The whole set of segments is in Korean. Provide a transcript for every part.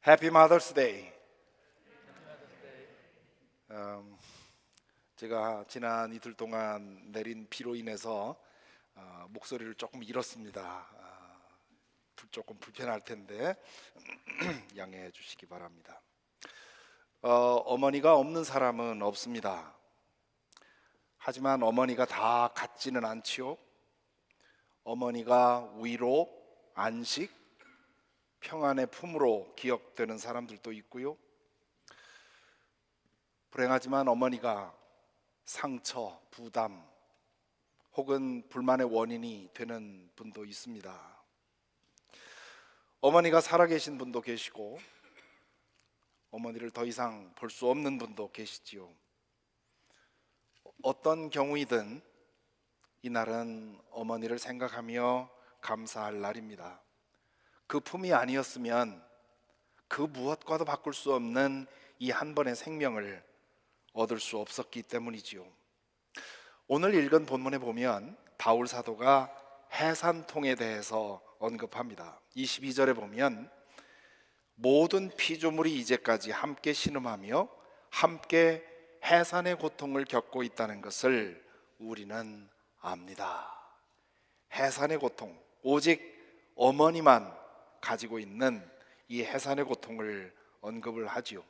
해피 마더스 데이. 제가 지난 이틀 동안 내린 비로 인해서 목소리를 조금 잃었습니다. 조금 불편할 텐데 양해해 주시기 바랍니다. 어머니가 없는 사람은 없습니다. 하지만 어머니가 다 같지는 않지요. 어머니가 위로, 안식, 평안의 품으로 기억되는 사람들도 있고요. 불행하지만 어머니가 상처, 부담 혹은 불만의 원인이 되는 분도 있습니다. 어머니가 살아계신 분도 계시고 어머니를 더 이상 볼 수 없는 분도 계시지요. 어떤 경우이든 이날은 어머니를 생각하며 감사할 날입니다. 그 품이 아니었으면 그 무엇과도 바꿀 수 없는 이 한 번의 생명을 얻을 수 없었기 때문이지요. 오늘 읽은 본문에 보면 바울 사도가 해산통에 대해서 언급합니다. 22절에 보면 모든 피조물이 이제까지 함께 신음하며 함께 해산의 고통을 겪고 있다는 것을 우리는 압니다. 해산의 고통, 오직 어머니만 가지고 있는 이 해산의 고통을 언급을 하지요.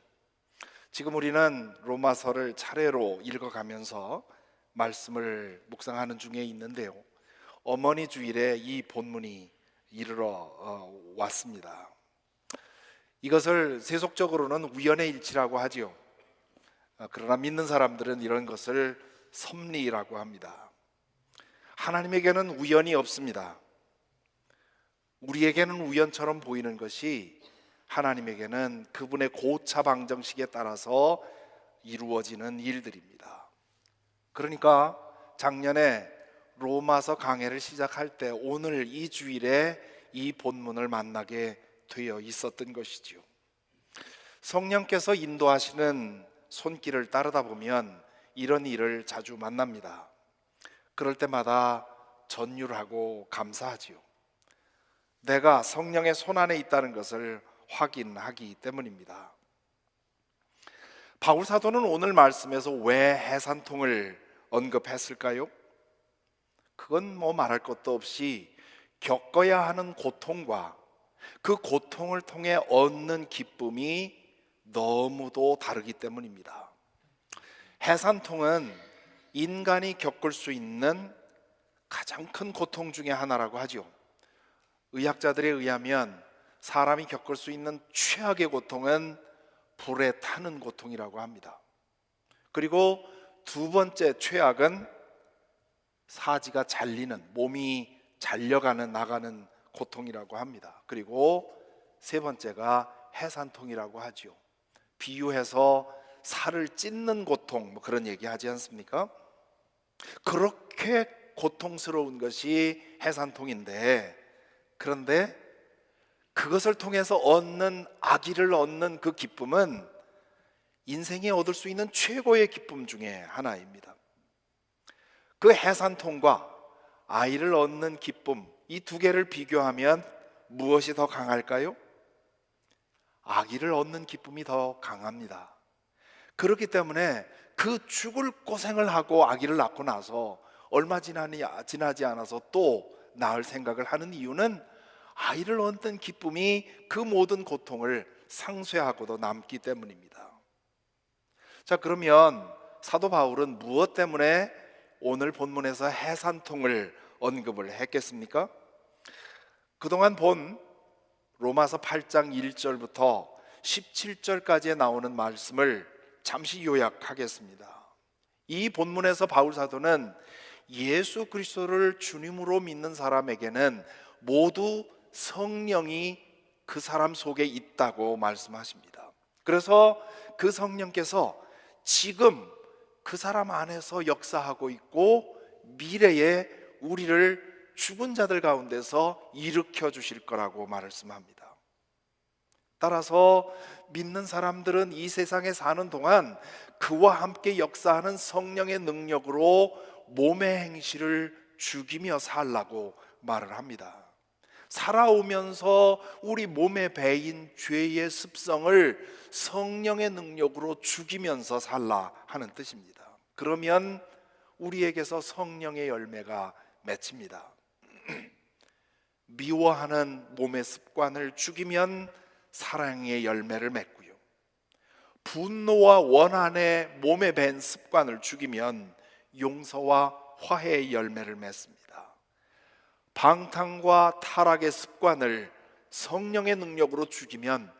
지금 우리는 로마서를 차례로 읽어가면서 말씀을 묵상하는 중에 있는데요, 어머니 주일에 이 본문이 이르러 왔습니다. 이것을 세속적으로는 우연의 일치라고 하지요. 그러나 믿는 사람들은 이런 것을 섭리라고 합니다. 하나님에게는 우연이 없습니다. 우리에게는 우연처럼 보이는 것이 하나님에게는 그분의 고차 방정식에 따라서 이루어지는 일들입니다. 그러니까 작년에 로마서 강해를 시작할 때 오늘 이 주일에 이 본문을 만나게 되어 있었던 것이지요. 성령께서 인도하시는 손길을 따르다 보면 이런 일을 자주 만납니다. 그럴 때마다 전율하고 감사하지요. 내가 성령의 손 안에 있다는 것을 확인하기 때문입니다. 바울 사도는 오늘 말씀에서 왜 해산통을 언급했을까요? 그건 말할 것도 없이 겪어야 하는 고통과 그 고통을 통해 얻는 기쁨이 너무도 다르기 때문입니다. 해산통은 인간이 겪을 수 있는 가장 큰 고통 중에 하나라고 하죠. 의학자들에 의하면 사람이 겪을 수 있는 최악의 고통은 불에 타는 고통이라고 합니다. 그리고 두 번째 최악은 사지가 잘리는, 몸이 잘려가는, 나가는 고통이라고 합니다. 그리고 세 번째가 해산통이라고 하죠. 비유해서 살을 찢는 고통, 그런 얘기 하지 않습니까? 그렇게 고통스러운 것이 해산통인데, 그런데 그것을 통해서 얻는, 아기를 얻는 그 기쁨은 인생에 얻을 수 있는 최고의 기쁨 중에 하나입니다. 그 해산통과 아이를 얻는 기쁨, 이 두 개를 비교하면 무엇이 더 강할까요? 아기를 얻는 기쁨이 더 강합니다. 그렇기 때문에 그 죽을 고생을 하고 아기를 낳고 나서 얼마 지나지 않아서 또 낳을 생각을 하는 이유는 아이를 얻는 기쁨이 그 모든 고통을 상쇄하고도 남기 때문입니다. 자, 그러면 사도 바울은 무엇 때문에 오늘 본문에서 해산통을 언급을 했겠습니까? 그동안 본 로마서 8장 1절부터 17절까지에 나오는 말씀을 잠시 요약하겠습니다. 이 본문에서 바울 사도는 예수 그리스도를 주님으로 믿는 사람에게는 모두 성령이 그 사람 속에 있다고 말씀하십니다. 그래서 그 성령께서 지금 그 사람 안에서 역사하고 있고 미래에 우리를 죽은 자들 가운데서 일으켜 주실 거라고 말씀합니다. 따라서 믿는 사람들은 이 세상에 사는 동안 그와 함께 역사하는 성령의 능력으로 몸의 행실을 죽이며 살라고 말을 합니다. 살아오면서 우리 몸에 배인 죄의 습성을 성령의 능력으로 죽이면서 살라 하는 뜻입니다. 그러면 우리에게서 성령의 열매가 맺힙니다. 미워하는 몸의 습관을 죽이면 사랑의 열매를 맺고요, 분노와 원한의 몸에 밴 습관을 죽이면 용서와 화해의 열매를 맺습니다. 방탕과 타락의 습관을 성령의 능력으로 죽이면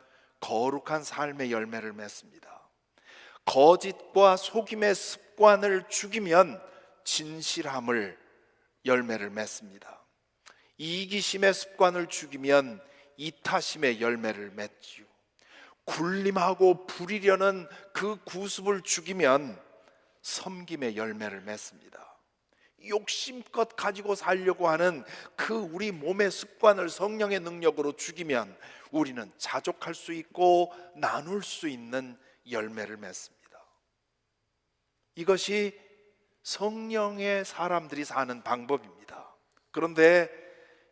거룩한 삶의 열매를 맺습니다. 거짓과 속임의 습관을 죽이면 진실함을 열매를 맺습니다. 이기심의 습관을 죽이면 이타심의 열매를 맺지요. 굴림하고 부리려는 그 구습을 죽이면 섬김의 열매를 맺습니다. 욕심껏 가지고 살려고 하는 그 우리 몸의 습관을 성령의 능력으로 죽이면 우리는 자족할 수 있고 나눌 수 있는 열매를 맺습니다. 이것이 성령의 사람들이 사는 방법입니다. 그런데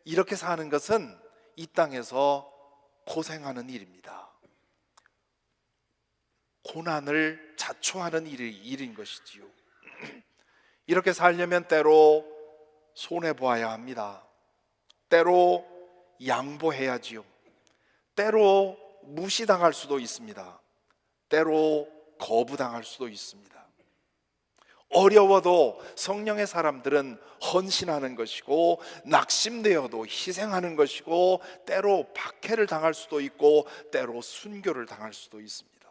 이렇게 사는 것은 이 땅에서 고생하는 일입니다. 고난을 자초하는 일인 것이지요. 이렇게 살려면 때로 손해보아야 합니다. 때로 양보해야지요. 때로 무시당할 수도 있습니다. 때로 거부당할 수도 있습니다. 어려워도 성령의 사람들은 헌신하는 것이고, 낙심되어도 희생하는 것이고, 때로 박해를 당할 수도 있고 때로 순교를 당할 수도 있습니다.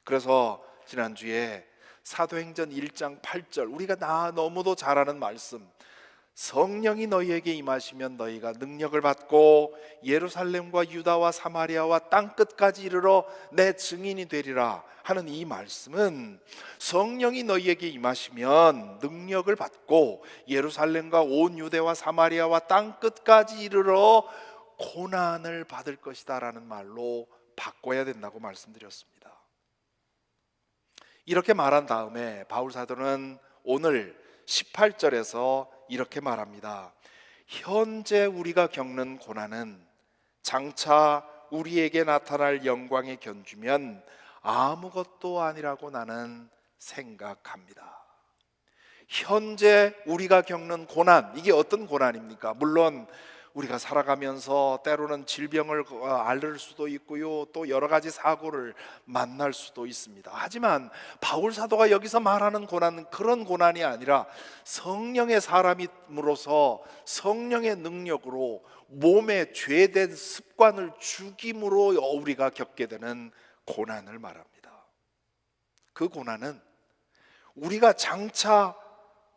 그래서 지난주에 사도행전 1장 8절, 우리가 너무도 잘 아는 말씀, 성령이 너희에게 임하시면 너희가 능력을 받고 예루살렘과 유다와 사마리아와 땅끝까지 이르러 내 증인이 되리라 하는 이 말씀은, 성령이 너희에게 임하시면 능력을 받고 예루살렘과 온 유대와 사마리아와 땅끝까지 이르러 고난을 받을 것이다 라는 말로 바꿔야 된다고 말씀드렸습니다. 이렇게 말한 다음에 바울 사도는 오늘 18절에서 이렇게 말합니다. 현재 우리가 겪는 고난은 장차 우리에게 나타날 영광에 견주면 아무것도 아니라고 나는 생각합니다. 현재 우리가 겪는 고난, 이게 어떤 고난입니까? 물론 우리가 살아가면서 때로는 질병을 앓을 수도 있고요, 또 여러 가지 사고를 만날 수도 있습니다. 하지만 바울 사도가 여기서 말하는 고난은 그런 고난이 아니라 성령의 사람임으로서 성령의 능력으로 몸에 죄된 습관을 죽임으로 우리가 겪게 되는 고난을 말합니다. 그 고난은 우리가 장차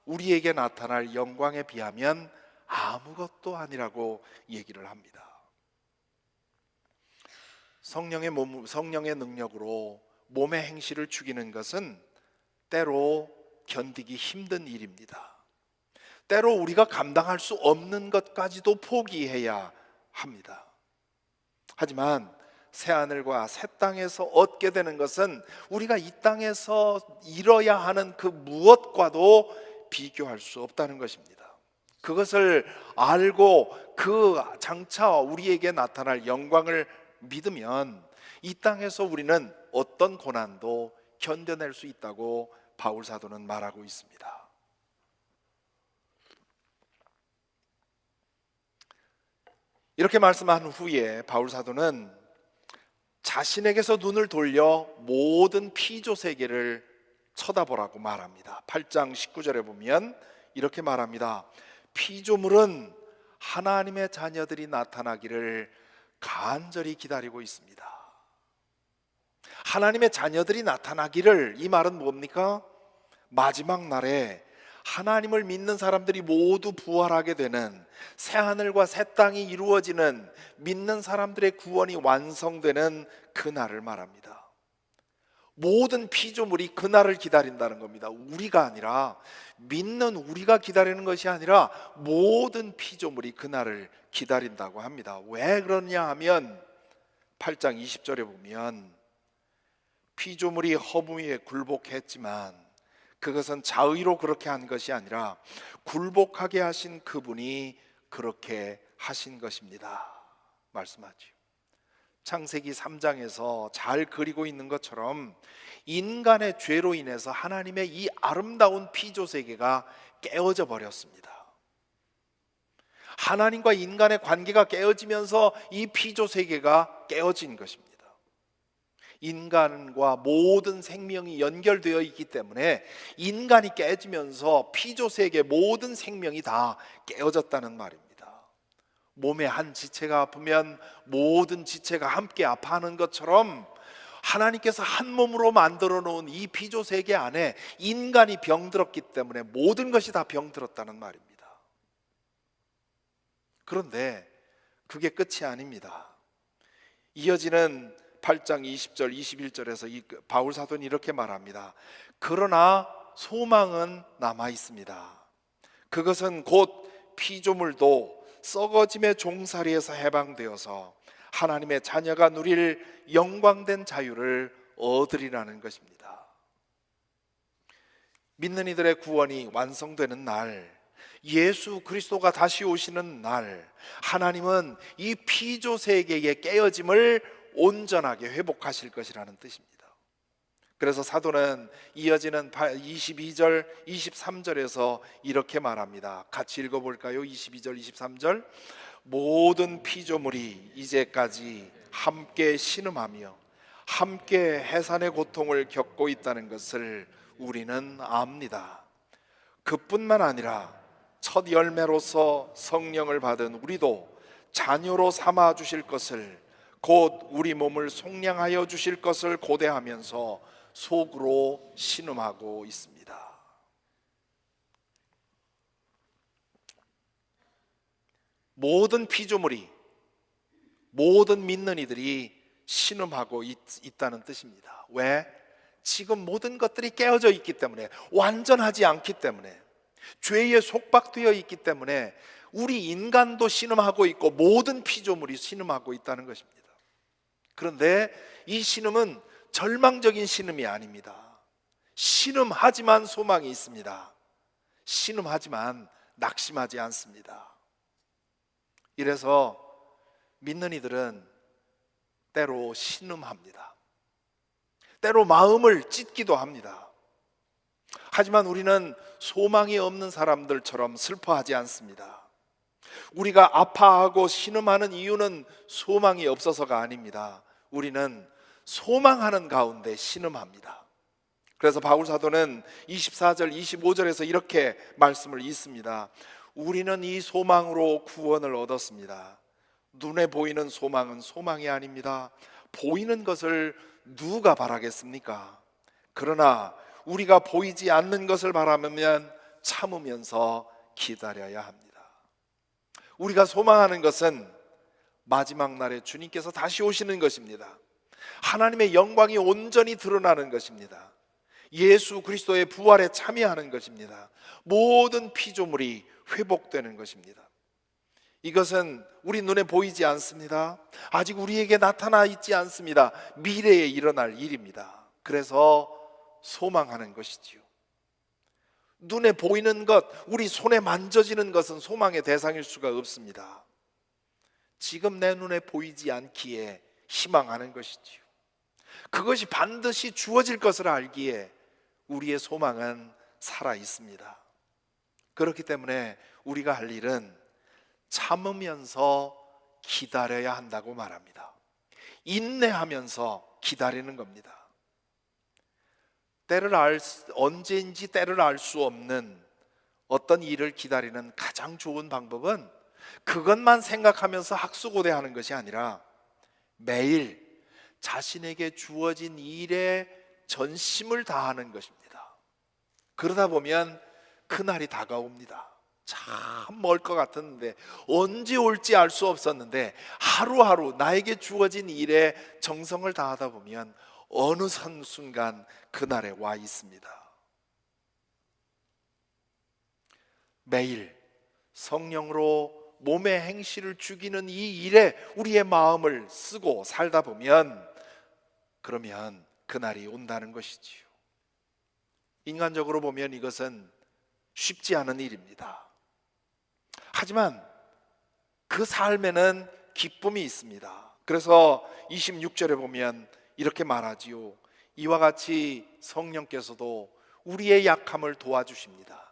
우리에게 나타날 영광에 비하면 아무것도 아니라고 얘기를 합니다. 성령의 능력으로 몸의 행실을 죽이는 것은 때로 견디기 힘든 일입니다. 때로 우리가 감당할 수 없는 것까지도 포기해야 합니다. 하지만 새하늘과 새 땅에서 얻게 되는 것은 우리가 이 땅에서 이뤄야 하는 그 무엇과도 비교할 수 없다는 것입니다. 그것을 알고 그 장차 우리에게 나타날 영광을 믿으면 이 땅에서 우리는 어떤 고난도 견뎌낼 수 있다고 바울 사도는 말하고 있습니다. 이렇게 말씀한 후에 바울 사도는 자신에게서 눈을 돌려 모든 피조 세계를 쳐다보라고 말합니다. 8장 19절에 보면 이렇게 말합니다. 피조물은 하나님의 자녀들이 나타나기를 간절히 기다리고 있습니다. 하나님의 자녀들이 나타나기를, 이 말은 뭡니까? 마지막 날에 하나님을 믿는 사람들이 모두 부활하게 되는, 새하늘과 새 땅이 이루어지는, 믿는 사람들의 구원이 완성되는 그날을 말합니다. 모든 피조물이 그날을 기다린다는 겁니다. 우리가 아니라, 믿는 우리가 기다리는 것이 아니라 모든 피조물이 그날을 기다린다고 합니다. 왜 그러냐 하면 8장 20절에 보면 피조물이 허무에 굴복했지만 그것은 자의로 그렇게 한 것이 아니라 굴복하게 하신 그분이 그렇게 하신 것입니다 말씀하지요. 창세기 3장에서 잘 그리고 있는 것처럼 인간의 죄로 인해서 하나님의 이 아름다운 피조 세계가 깨어져 버렸습니다. 하나님과 인간의 관계가 깨어지면서 이 피조 세계가 깨어진 것입니다. 인간과 모든 생명이 연결되어 있기 때문에 인간이 깨지면서 피조 세계 모든 생명이 다 깨어졌다는 말입니다. 몸의 한 지체가 아프면 모든 지체가 함께 아파하는 것처럼 하나님께서 한 몸으로 만들어 놓은 이 피조 세계 안에 인간이 병들었기 때문에 모든 것이 다 병들었다는 말입니다. 그런데 그게 끝이 아닙니다. 이어지는 8장 20절 21절에서 바울 사도는 이렇게 말합니다. 그러나 소망은 남아 있습니다. 그것은 곧 피조물도 썩어짐의 종살이에서 해방되어서 하나님의 자녀가 누릴 영광된 자유를 얻으리라는 것입니다. 믿는 이들의 구원이 완성되는 날, 예수 그리스도가 다시 오시는 날, 하나님은 이 피조 세계의 깨어짐을 온전하게 회복하실 것이라는 뜻입니다. 그래서 사도는 이어지는 22절, 23절에서 이렇게 말합니다. 같이 읽어볼까요? 22절, 23절. 모든 피조물이 이제까지 함께 신음하며 함께 해산의 고통을 겪고 있다는 것을 우리는 압니다. 그뿐만 아니라 첫 열매로서 성령을 받은 우리도 자녀로 삼아 주실 것을, 곧 우리 몸을 속량하여 주실 것을 고대하면서 속으로 신음하고 있습니다. 모든 피조물이, 모든 믿는 이들이 신음하고 있다는 뜻입니다. 왜? 지금 모든 것들이 깨어져 있기 때문에, 완전하지 않기 때문에, 죄에 속박되어 있기 때문에 우리 인간도 신음하고 있고 모든 피조물이 신음하고 있다는 것입니다. 그런데 이 신음은 절망적인 신음이 아닙니다. 신음하지만 소망이 있습니다. 신음하지만 낙심하지 않습니다. 이래서 믿는 이들은 때로 신음합니다. 때로 마음을 찢기도 합니다. 하지만 우리는 소망이 없는 사람들처럼 슬퍼하지 않습니다. 우리가 아파하고 신음하는 이유는 소망이 없어서가 아닙니다. 우리는 소망하는 가운데 신음합니다. 그래서 바울 사도는 24절 25절에서 이렇게 말씀을 잇습니다. 우리는 이 소망으로 구원을 얻었습니다. 눈에 보이는 소망은 소망이 아닙니다. 보이는 것을 누가 바라겠습니까? 그러나 우리가 보이지 않는 것을 바라면 참으면서 기다려야 합니다. 우리가 소망하는 것은 마지막 날에 주님께서 다시 오시는 것입니다. 하나님의 영광이 온전히 드러나는 것입니다. 예수 그리스도의 부활에 참여하는 것입니다. 모든 피조물이 회복되는 것입니다. 이것은 우리 눈에 보이지 않습니다. 아직 우리에게 나타나 있지 않습니다. 미래에 일어날 일입니다. 그래서 소망하는 것이지요. 눈에 보이는 것, 우리 손에 만져지는 것은 소망의 대상일 수가 없습니다. 지금 내 눈에 보이지 않기에 희망하는 것이지요. 그것이 반드시 주어질 것을 알기에 우리의 소망은 살아 있습니다. 그렇기 때문에 우리가 할 일은 참으면서 기다려야 한다고 말합니다. 인내하면서 기다리는 겁니다. 언제인지 때를 알 수 없는 어떤 일을 기다리는 가장 좋은 방법은 그것만 생각하면서 학수고대하는 것이 아니라 매일 자신에게 주어진 일에 전심을 다하는 것입니다. 그러다 보면 그날이 다가옵니다. 참 멀 것 같았는데, 언제 올지 알 수 없었는데 하루하루 나에게 주어진 일에 정성을 다하다 보면 어느 순간 그날에 와 있습니다. 매일 성령으로 몸의 행실을 죽이는 이 일에 우리의 마음을 쓰고 살다 보면, 그러면 그날이 온다는 것이지요. 인간적으로 보면 이것은 쉽지 않은 일입니다. 하지만 그 삶에는 기쁨이 있습니다. 그래서 26절에 보면 이렇게 말하지요. 이와 같이 성령께서도 우리의 약함을 도와주십니다.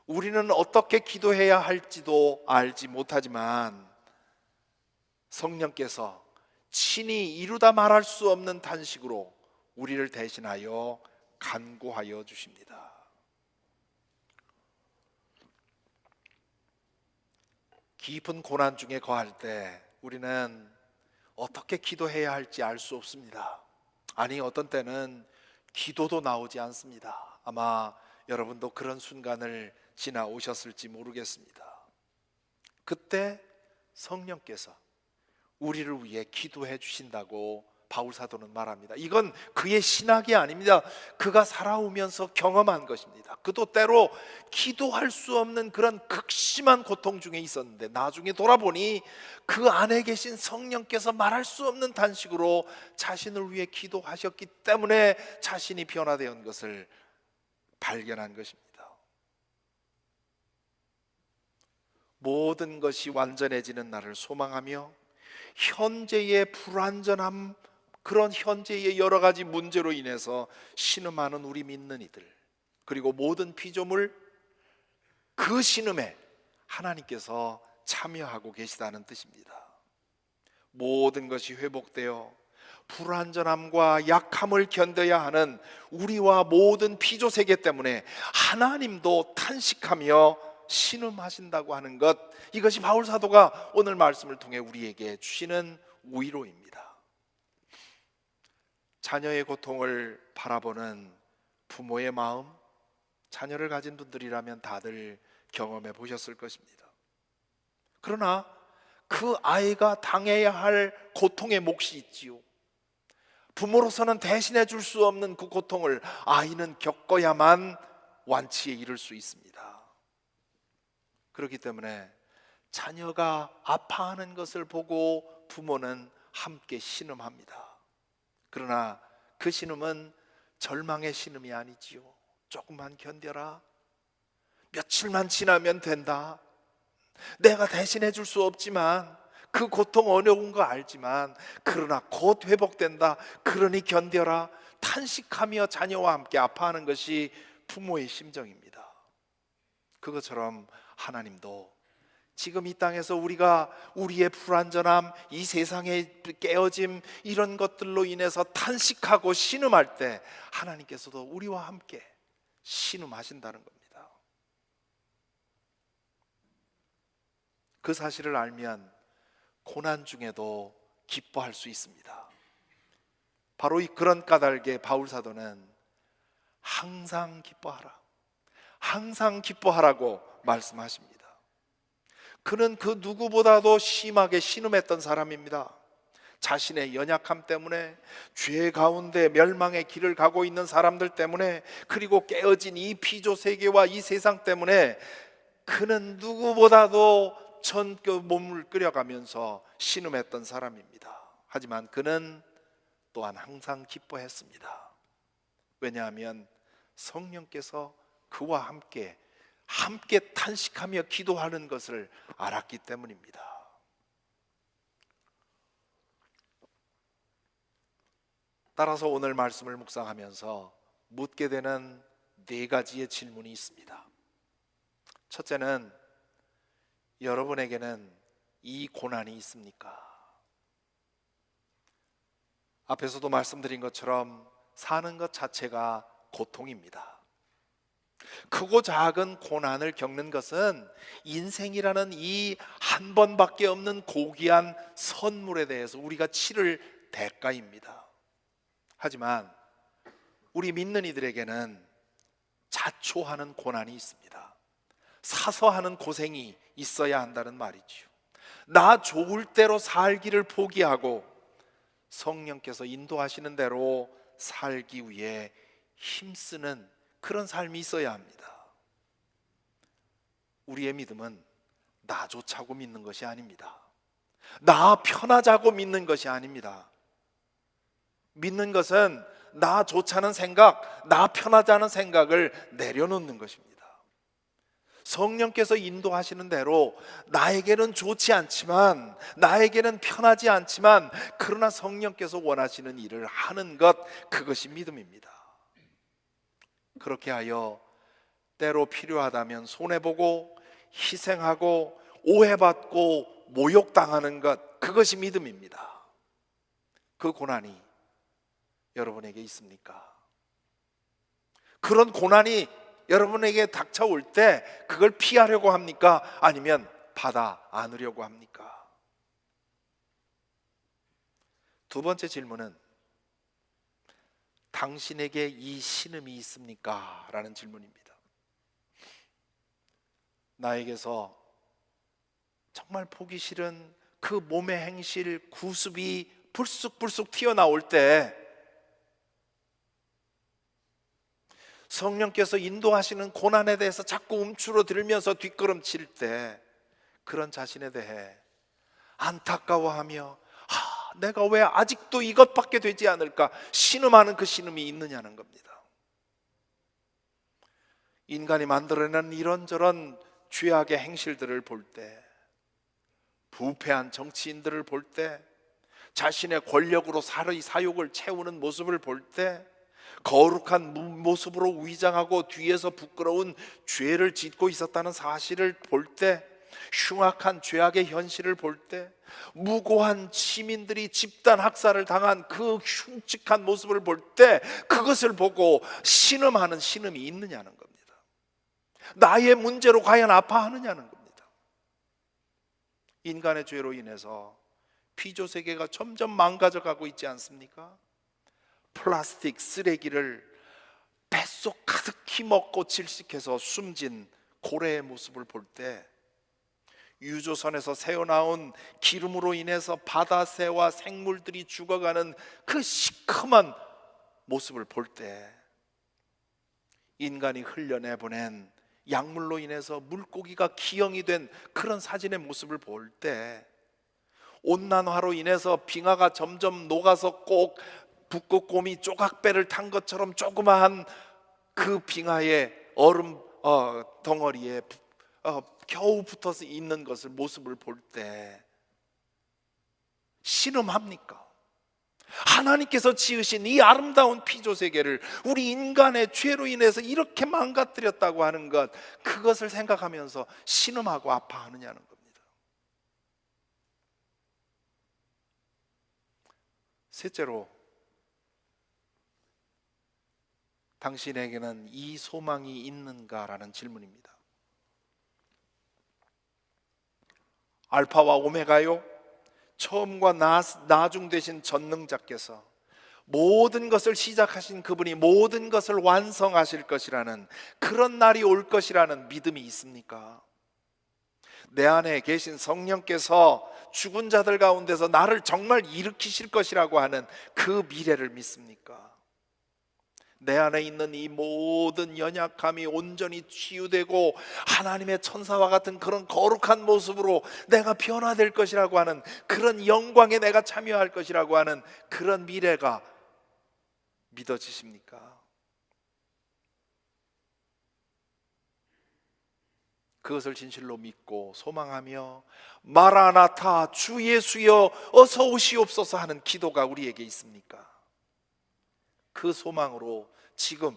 우리는 어떻게 기도해야 할지도 알지 못하지만 성령께서 친히 이루다 말할 수 없는 탄식으로 우리를 대신하여 간구하여 주십니다. 깊은 고난 중에 거할 때 우리는 어떻게 기도해야 할지 알 수 없습니다. 아니, 어떤 때는 기도도 나오지 않습니다. 아마 여러분도 그런 순간을 지나오셨을지 모르겠습니다. 그때 성령께서 우리를 위해 기도해 주신다고 바울사도는 말합니다. 이건 그의 신학이 아닙니다. 그가 살아오면서 경험한 것입니다. 그도 때로 기도할 수 없는 그런 극심한 고통 중에 있었는데 나중에 돌아보니 그 안에 계신 성령께서 말할 수 없는 탄식으로 자신을 위해 기도하셨기 때문에 자신이 변화된 것을 발견한 것입니다. 모든 것이 완전해지는 날을 소망하며 현재의 불완전함, 그런 현재의 여러 가지 문제로 인해서 신음하는 우리 믿는 이들, 그리고 모든 피조물, 그 신음에 하나님께서 참여하고 계시다는 뜻입니다. 모든 것이 회복되어 불완전함과 약함을 견뎌야 하는 우리와 모든 피조 세계 때문에 하나님도 탄식하며 신음하신다고 하는 것, 이것이 바울 사도가 오늘 말씀을 통해 우리에게 주시는 위로입니다. 자녀의 고통을 바라보는 부모의 마음, 자녀를 가진 분들이라면 다들 경험해 보셨을 것입니다. 그러나 그 아이가 당해야 할 고통의 몫이 있지요. 부모로서는 대신해 줄 수 없는 그 고통을 아이는 겪어야만 완치에 이를 수 있습니다. 그렇기 때문에 자녀가 아파하는 것을 보고 부모는 함께 신음합니다. 그러나 그 신음은 절망의 신음이 아니지요. 조금만 견뎌라, 며칠만 지나면 된다, 내가 대신해 줄 수 없지만 그 고통 어려운 거 알지만 그러나 곧 회복된다, 그러니 견뎌라, 탄식하며 자녀와 함께 아파하는 것이 부모의 심정입니다. 그것처럼 하나님도 지금 이 땅에서 우리가 우리의 불완전함, 이 세상의 깨어짐, 이런 것들로 인해서 탄식하고 신음할 때 하나님께서도 우리와 함께 신음하신다는 겁니다. 그 사실을 알면 고난 중에도 기뻐할 수 있습니다. 바로 그런 까닭에 바울 사도는 항상 기뻐하라, 항상 기뻐하라고 말씀하십니다. 그는 그 누구보다도 심하게 신음했던 사람입니다. 자신의 연약함 때문에, 죄 가운데 멸망의 길을 가고 있는 사람들 때문에, 그리고 깨어진 이 피조 세계와 이 세상 때문에 그는 누구보다도 그 몸을 끓여가면서 신음했던 사람입니다. 하지만 그는 또한 항상 기뻐했습니다. 왜냐하면 성령께서 그와 함께 탄식하며 기도하는 것을 알았기 때문입니다. 따라서 오늘 말씀을 묵상하면서 묻게 되는 4가지의 질문이 있습니다. 첫째는, 여러분에게는 이 고난이 있습니까? 앞에서도 말씀드린 것처럼 사는 것 자체가 고통입니다. 크고 작은 고난을 겪는 것은 인생이라는 이 한 번밖에 없는 고귀한 선물에 대해서 우리가 치를 대가입니다. 하지만 우리 믿는 이들에게는 자초하는 고난이 있습니다. 사서 하는 고생이 있어야 한다는 말이죠. 나 좋을 대로 살기를 포기하고 성령께서 인도하시는 대로 살기 위해 힘쓰는 그런 삶이 있어야 합니다. 우리의 믿음은 나 좋자고 믿는 것이 아닙니다. 나 편하자고 믿는 것이 아닙니다. 믿는 것은 나 좋자는 생각, 나 편하자는 생각을 내려놓는 것입니다. 성령께서 인도하시는 대로 나에게는 좋지 않지만, 나에게는 편하지 않지만, 그러나 성령께서 원하시는 일을 하는 것, 그것이 믿음입니다. 그렇게 하여 때로 필요하다면 손해보고 희생하고 오해받고 모욕당하는 것, 그것이 믿음입니다. 그 고난이 여러분에게 있습니까? 그런 고난이 여러분에게 닥쳐올 때 그걸 피하려고 합니까? 아니면 받아 안으려고 합니까? 두 번째 질문은 당신에게 이 신음이 있습니까? 라는 질문입니다. 나에게서 정말 보기 싫은 그 몸의 행실, 구습이 불쑥불쑥 튀어나올 때, 성령께서 인도하시는 고난에 대해서 자꾸 움츠러들면서 뒷걸음칠 때, 그런 자신에 대해 안타까워하며 내가 왜 아직도 이것밖에 되지 않을까 신음하는 그 신음이 있느냐는 겁니다. 인간이 만들어낸 이런저런 죄악의 행실들을 볼 때, 부패한 정치인들을 볼 때, 자신의 권력으로 사욕을 채우는 모습을 볼 때, 거룩한 모습으로 위장하고 뒤에서 부끄러운 죄를 짓고 있었다는 사실을 볼 때, 흉악한 죄악의 현실을 볼 때, 무고한 시민들이 집단 학살을 당한 그 흉측한 모습을 볼 때, 그것을 보고 신음하는 신음이 있느냐는 겁니다. 나의 문제로 과연 아파하느냐는 겁니다. 인간의 죄로 인해서 피조 세계가 점점 망가져가고 있지 않습니까? 플라스틱 쓰레기를 뱃속 가득히 먹고 질식해서 숨진 고래의 모습을 볼 때, 유조선에서 새어나온 기름으로 인해서 바다새와 생물들이 죽어가는 그 시커먼 모습을 볼 때, 인간이 흘려내보낸 약물로 인해서 물고기가 기형이 된 그런 사진의 모습을 볼 때, 온난화로 인해서 빙하가 점점 녹아서 꼭 북극곰이 조각배를 탄 것처럼 조그마한 그 빙하의 얼음 덩어리에 겨우 붙어서 있는 것을 모습을 볼 때 신음합니까? 하나님께서 지으신 이 아름다운 피조 세계를 우리 인간의 죄로 인해서 이렇게 망가뜨렸다고 하는 것, 그것을 생각하면서 신음하고 아파하느냐는 겁니다. 셋째로, 당신에게는 이 소망이 있는가라는 질문입니다. 알파와 오메가요, 처음과 나중 되신 전능자께서 모든 것을 시작하신 그분이 모든 것을 완성하실 것이라는, 그런 날이 올 것이라는 믿음이 있습니까? 내 안에 계신 성령께서 죽은 자들 가운데서 나를 정말 일으키실 것이라고 하는 그 미래를 믿습니까? 내 안에 있는 이 모든 연약함이 온전히 치유되고 하나님의 천사와 같은 그런 거룩한 모습으로 내가 변화될 것이라고 하는, 그런 영광에 내가 참여할 것이라고 하는 그런 미래가 믿어지십니까? 그것을 진실로 믿고 소망하며 마라나타, 주 예수여 어서 오시옵소서 하는 기도가 우리에게 있습니까? 그 소망으로 지금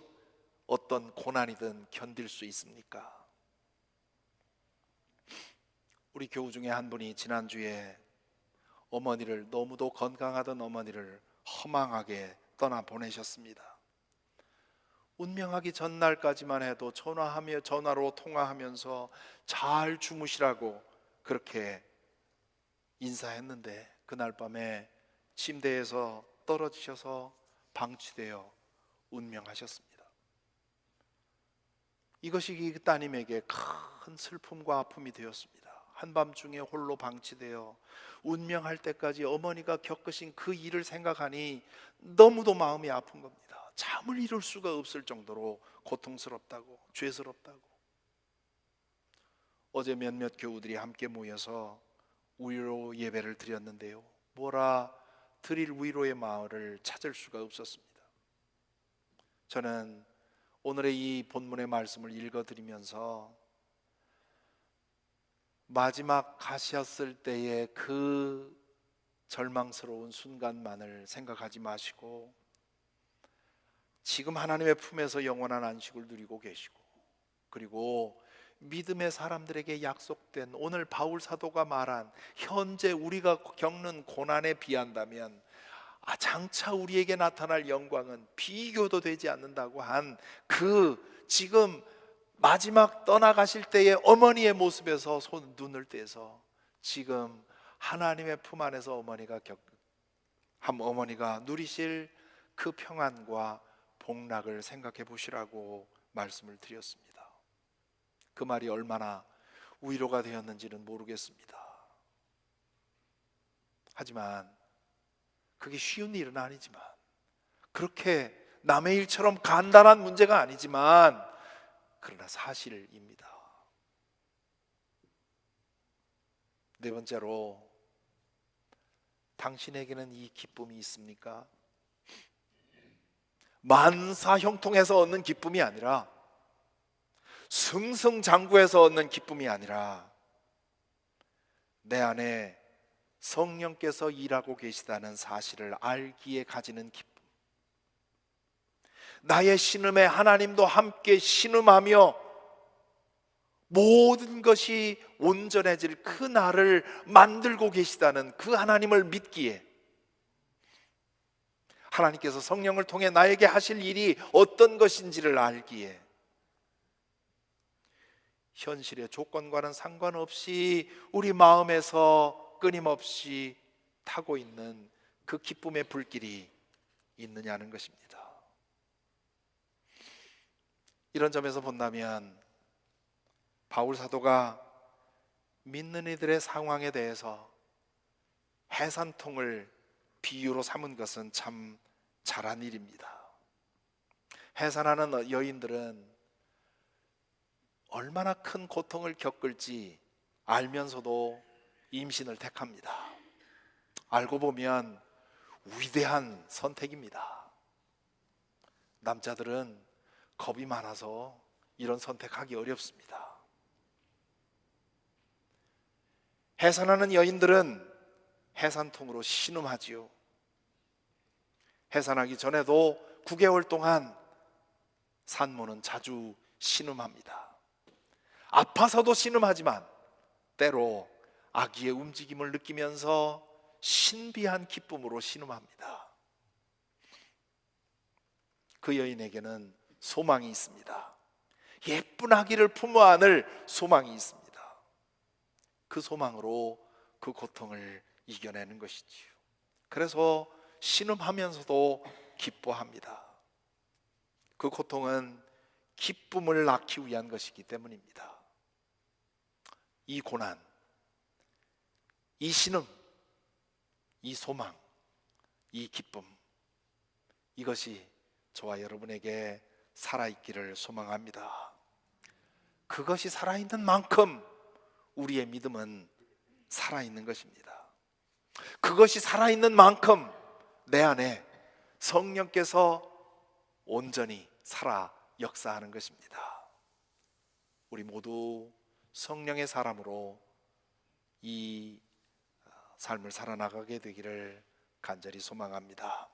어떤 고난이든 견딜 수 있습니까? 우리 교우 중에 한 분이 지난주에 어머니를, 너무도 건강하던 어머니를 허망하게 떠나 보내셨습니다. 운명하기 전날까지만 해도 전화로 통화하면서 잘 주무시라고 그렇게 인사했는데, 그날 밤에 침대에서 떨어지셔서 방치되어 운명하셨습니다. 이것이 이 따님에게 큰 슬픔과 아픔이 되었습니다. 한밤중에 홀로 방치되어 운명할 때까지 어머니가 겪으신 그 일을 생각하니 너무도 마음이 아픈 겁니다. 잠을 이룰 수가 없을 정도로 고통스럽다고, 죄스럽다고. 어제 몇몇 교우들이 함께 모여서 위로 예배를 드렸는데요, 뭐라 드릴 위로의 마을을 찾을 수가 없었습니다. 저는 오늘의 이 본문의 말씀을 읽어드리면서 마지막 가셨을 때의 그 절망스러운 순간만을 생각하지 마시고 지금 하나님의 품에서 영원한 안식을 누리고 계시고, 그리고 믿음의 사람들에게 약속된 오늘 바울 사도가 말한 현재 우리가 겪는 고난에 비한다면 장차 우리에게 나타날 영광은 비교도 되지 않는다고 한 그 지금 마지막 떠나가실 때의 어머니의 모습에서 눈을 떼서 지금 하나님의 품 안에서 어머니가 누리실 그 평안과 복락을 생각해 보시라고 말씀을 드렸습니다. 그 말이 얼마나 위로가 되었는지는 모르겠습니다. 하지만 그게 쉬운 일은 아니지만, 그렇게 남의 일처럼 간단한 문제가 아니지만, 그러나 사실입니다. 네 번째로, 당신에게는 이 기쁨이 있습니까? 만사형통해서 얻는 기쁨이 아니라, 승승장구해서 얻는 기쁨이 아니라, 내 안에 성령께서 일하고 계시다는 사실을 알기에 가지는 기쁨, 나의 신음에 하나님도 함께 신음하며 모든 것이 온전해질 그 날을 만들고 계시다는 그 하나님을 믿기에, 하나님께서 성령을 통해 나에게 하실 일이 어떤 것인지를 알기에, 현실의 조건과는 상관없이 우리 마음에서 끊임없이 타고 있는 그 기쁨의 불길이 있느냐는 것입니다. 이런 점에서 본다면 바울 사도가 믿는 이들의 상황에 대해서 해산통을 비유로 삼은 것은 참 잘한 일입니다. 해산하는 여인들은 얼마나 큰 고통을 겪을지 알면서도 임신을 택합니다. 알고 보면 위대한 선택입니다. 남자들은 겁이 많아서 이런 선택하기 어렵습니다. 해산하는 여인들은 해산통으로 신음하지요. 해산하기 전에도 9개월 동안 산모는 자주 신음합니다. 아파서도 신음하지만 때로 아기의 움직임을 느끼면서 신비한 기쁨으로 신음합니다. 그 여인에게는 소망이 있습니다. 예쁜 아기를 품어 안을 소망이 있습니다. 그 소망으로 그 고통을 이겨내는 것이지요. 그래서 신음하면서도 기뻐합니다. 그 고통은 기쁨을 낳기 위한 것이기 때문입니다. 이 고난, 이 신음, 이 소망, 이 기쁨, 이것이 저와 여러분에게 살아있기를 소망합니다. 그것이 살아있는 만큼 우리의 믿음은 살아있는 것입니다. 그것이 살아있는 만큼 내 안에 성령께서 온전히 살아 역사하는 것입니다. 우리 모두 성령의 사람으로 이 삶을 살아나가게 되기를 간절히 소망합니다.